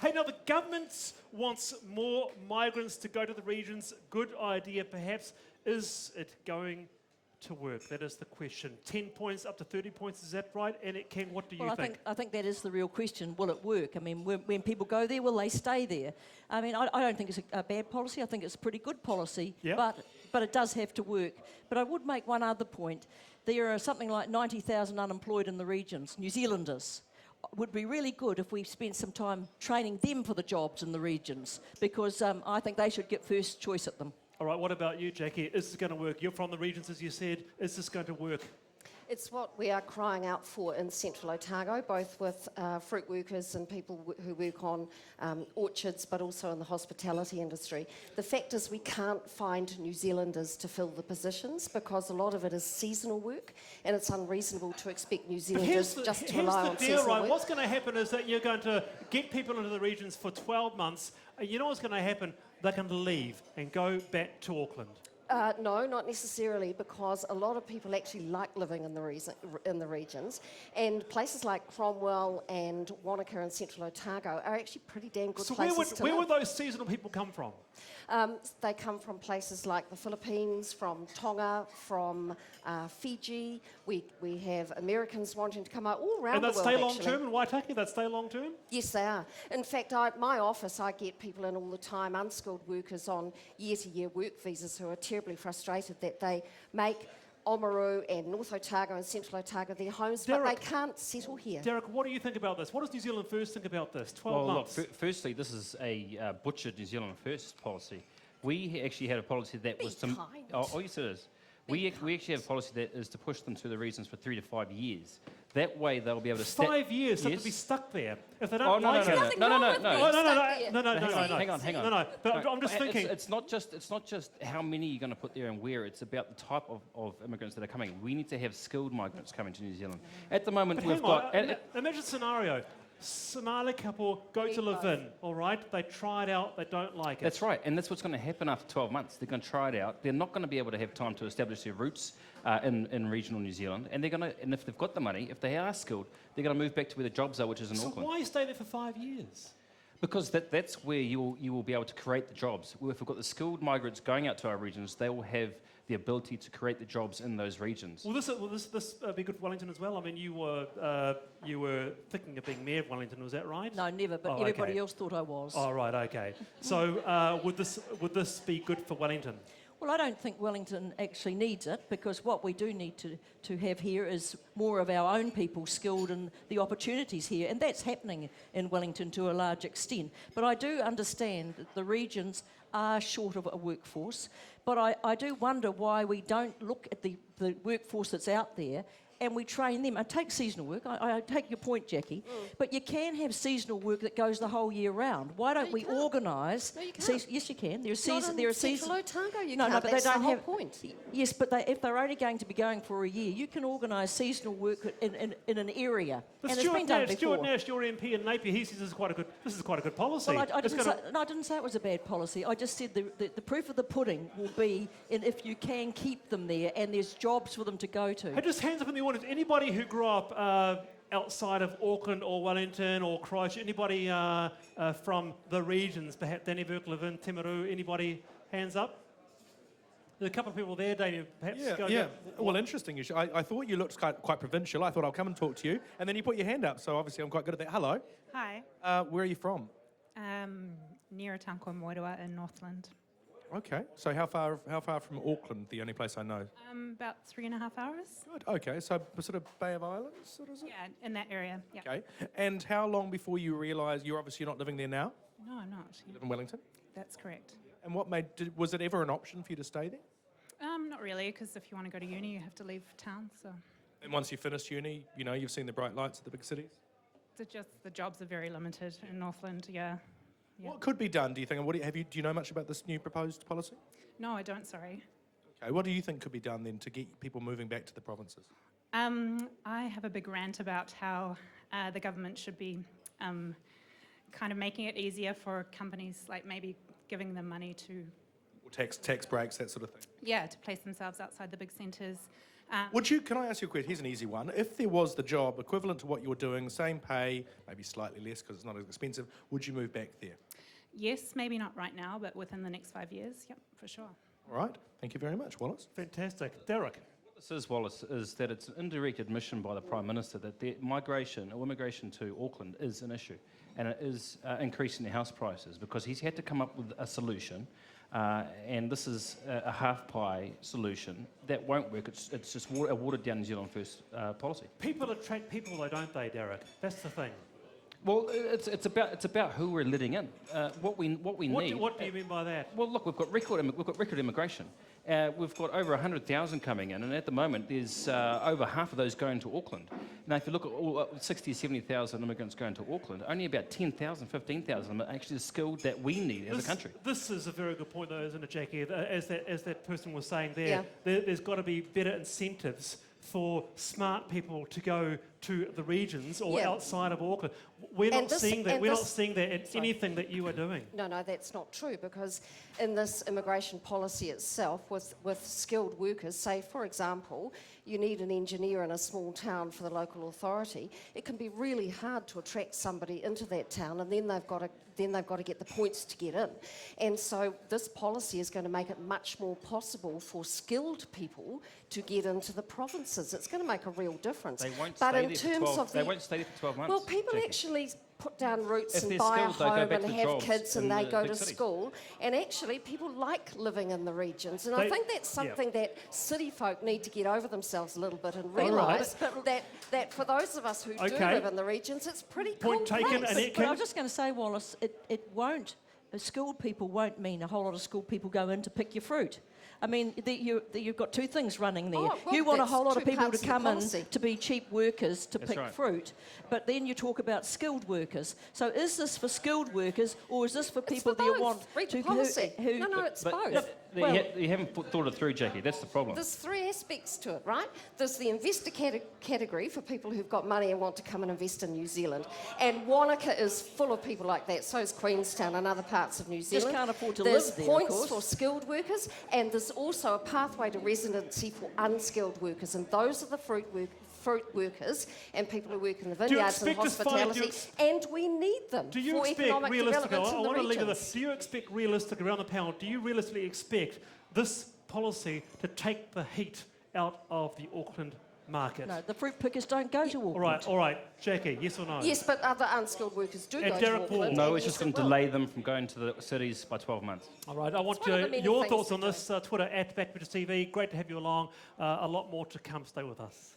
Hey, now the government wants more migrants to go to the regions. Good idea, perhaps. Is it going to work? That is the question. 10 points up to 30 points, is that right? And it can, what do you think? I think that is the real question. Will it work? I mean, when people go there, will they stay there? I mean, I don't think it's a bad policy. I think it's a pretty good policy, but it does have to work. But I would make one other point. There are something like 90,000 unemployed in the regions, New Zealanders. Would be really good if we spent some time training them for the jobs in the regions, because I think they should get first choice at them. All right, what about you, Jackie? Is this going to work? You're from the regions, as you said. Is this going to work? It's what we are crying out for in Central Otago, both with fruit workers and people who work on orchards, but also in the hospitality industry. The fact is we can't find New Zealanders to fill the positions because a lot of it is seasonal work, and it's unreasonable to expect New Zealanders just to rely on seasonal work. What's going to happen is that you're going to get people into the regions for 12 months. You know what's going to happen? They're going to leave and go back to Auckland. No, not necessarily, because a lot of people actually like living in the regions, and places like Cromwell and Wanaka and Central Otago are actually pretty damn good places to live. Where would those seasonal people come from? They come from places like the Philippines, from Tonga, from Fiji. We have Americans wanting to come out all around the world. And that stay long term in Waitaki? That stay long term? Yes, they are. In fact, my office, I get people in all the time, unskilled workers on year-to-year work visas who are terribly frustrated that they make Oamaru and North Otago and Central Otago their homes, but they can't settle here. Derek, what do you think about this? What does New Zealand First think about this? 12 months. Look, firstly, this is a butchered New Zealand First policy. We actually had a policy that was to... Oh, yes, it is. We actually have a policy that is to push them to the regions for 3 to 5 years. That way they'll be able to... 5 years, so to be stuck there. If they don't No. Hang on. No, but I'm just thinking... It's not just how many you're going to put there and where. It's about the type of immigrants that are coming. We need to have skilled migrants coming to New Zealand. At the moment, we've got... Imagine a scenario. Somali couple go to live in, all right? They try it out, they don't like it. That's right, and that's what's going to happen after 12 months. They're going to try it out. They're not going to be able to have time to establish their roots in regional New Zealand, and and if they've got the money, if they are skilled, they're going to move back to where the jobs are, which is in Auckland. So why stay there for 5 years? Because that's where you will be able to create the jobs. If we've got the skilled migrants going out to our regions, they will have the ability to create the jobs in those regions. Will this be good for Wellington as well? I mean, you were thinking of being mayor of Wellington, was that right? No, never, but everybody else thought I was. Oh, right, okay. So would this be good for Wellington? Well, I don't think Wellington actually needs it, because what we do need to have here is more of our own people skilled in the opportunities here, and that's happening in Wellington to a large extent. But I do understand that the regions are short of a workforce, but I do wonder why we don't look at the workforce that's out there and we train them. I take seasonal work. I take your point, Jackie. But you can have seasonal work that goes the whole year round. Why don't we organise? No, you can't. Yes, you can. There's Central Otago, you can't. But that's they don't the whole have. Point. Yes, but if they're only going to be going for a year, you can organise seasonal work in an area. But and it's been done before. Stuart Nash, your MP in Napier, he says this is quite a good policy. Well, I didn't say it was a bad policy. I just said the proof of the pudding will be in if you can keep them there and there's jobs for them to go to. Hey, just hands up in the audience. Anybody who grew up outside of Auckland or Wellington or Christchurch, anybody from the regions, perhaps Danny Burke-Levin, Timaru, anybody, hands up? There's a couple of people there, Damien, perhaps. Yeah. Well, interesting. I thought you looked quite provincial. I thought I'll come and talk to you. And then you put your hand up, so obviously I'm quite good at that. Hello. Hi. Where are you from? Near Otago Moeroa in Northland. Okay. So how far from Auckland, the only place I know? About 3.5 hours. Good. Okay. So sort of Bay of Islands, sort of? Yeah, in that area. Yeah. Okay. And how long before you realised you're obviously not living there now? No, I'm not. You live in Wellington? That's correct. And what was it ever an option for you to stay there? Not really, because if you want to go to uni, you have to leave town. So. And once you finish uni, you've seen the bright lights of the big cities? The jobs are very limited in Northland. Yeah. What could be done, do you think? And do you know much about this new proposed policy? No, I don't. Sorry. Okay. What do you think could be done then to get people moving back to the provinces? I have a big rant about how the government should be kind of making it easier for companies, like maybe giving them money to... Or tax breaks, that sort of thing? Yeah, to place themselves outside the big centres. Can I ask you a question? Here's an easy one. If there was the job equivalent to what you're doing, same pay, maybe slightly less because it's not as expensive, would you move back there? Yes, maybe not right now, but within the next 5 years, yep, for sure. All right. Thank you very much, Wallace. Fantastic. Derek? This is, Wallace, is that it's an indirect admission by the Prime Minister that the migration or immigration to Auckland is an issue, and it is increasing the house prices because he's had to come up with a solution, and this is a half-pie solution that won't work. It's just a watered-down New Zealand First policy. People attract people, though, don't they, Derek? That's the thing. Well, it's about who we're letting in. What we need. What do you mean by that? Well, look, we've got record immigration. We've got over 100,000 coming in, and at the moment there's over half of those going to Auckland. Now, if you look at all 60, 70,000 immigrants going to Auckland, only about 10,000, 15,000 are actually skilled that we need as a country. This is a very good point, though, isn't it, Jackie? As that person was saying there, Yeah. there's got to be better incentives for smart people to go to the regions or Yeah. outside of Auckland. We're And not this- seeing that. and We're not this- seeing that in anything that you are doing. No, that's not true, because in this immigration policy itself, with skilled workers, say, for example, you need an engineer in a small town for the local authority, it can be really hard to attract somebody into that town, and then they've got to get the points to get in. And so this policy is going to make it much more possible for skilled people to get into the provinces. It's going to make a real difference. They won't But stay in there for terms 12 of They won't stay there for 12 months. well, people Jackie. actually put down roots If and they're buy a skilled, they go home back and to have jobs kids and in they the go big to cities. school. And actually, people like living in the regions. And I They- think that's something that city folk need to get over themselves a little bit and right. realise that for those of us who do Okay. live in the regions, it's pretty Point complex. taken, and But I was just going to say, Wallace, it won't. Skilled people won't mean a whole lot of skilled people go in to pick your fruit. I mean, you've got two things running there. Oh, well, you want a that's whole lot of two people to parts of the come in policy. to be cheap workers to pick right. fruit, but then you talk about skilled workers. So is this for skilled workers, or is this for It's people for that you both. want Read to the policy. who No, it's But both. Well- you haven't thought it through, Jackie. That's the problem. There's three aspects to it, right? There's the investor category for people who've got money and want to come and invest in New Zealand. And Wanaka is full of people like that. So is Queenstown and other parts of New Zealand. can't afford to There's live there, of points course. for skilled workers, and there's also a pathway to residency for unskilled workers. And those are the fruit workers and people who work in the Do you vineyards and expect to find- hospitality. And we need them Do you for expect economic realistic? I development in the want to leave it. regions. Do you expect realistic around the panel? Do you realistically expect this policy to take the heat out of the Auckland market? No, the fruit pickers don't go to Auckland. All right, Jackie. Yes or no? Yes, but other unskilled workers do And go Derek to Paul. Auckland. No, and it's just yes, going it to will. delay them from going to the cities by 12 months. All right, I want one of the many your things thoughts they're on this. Twitter at Backbridge TV. Great to have you along. A lot more to come. Stay with us.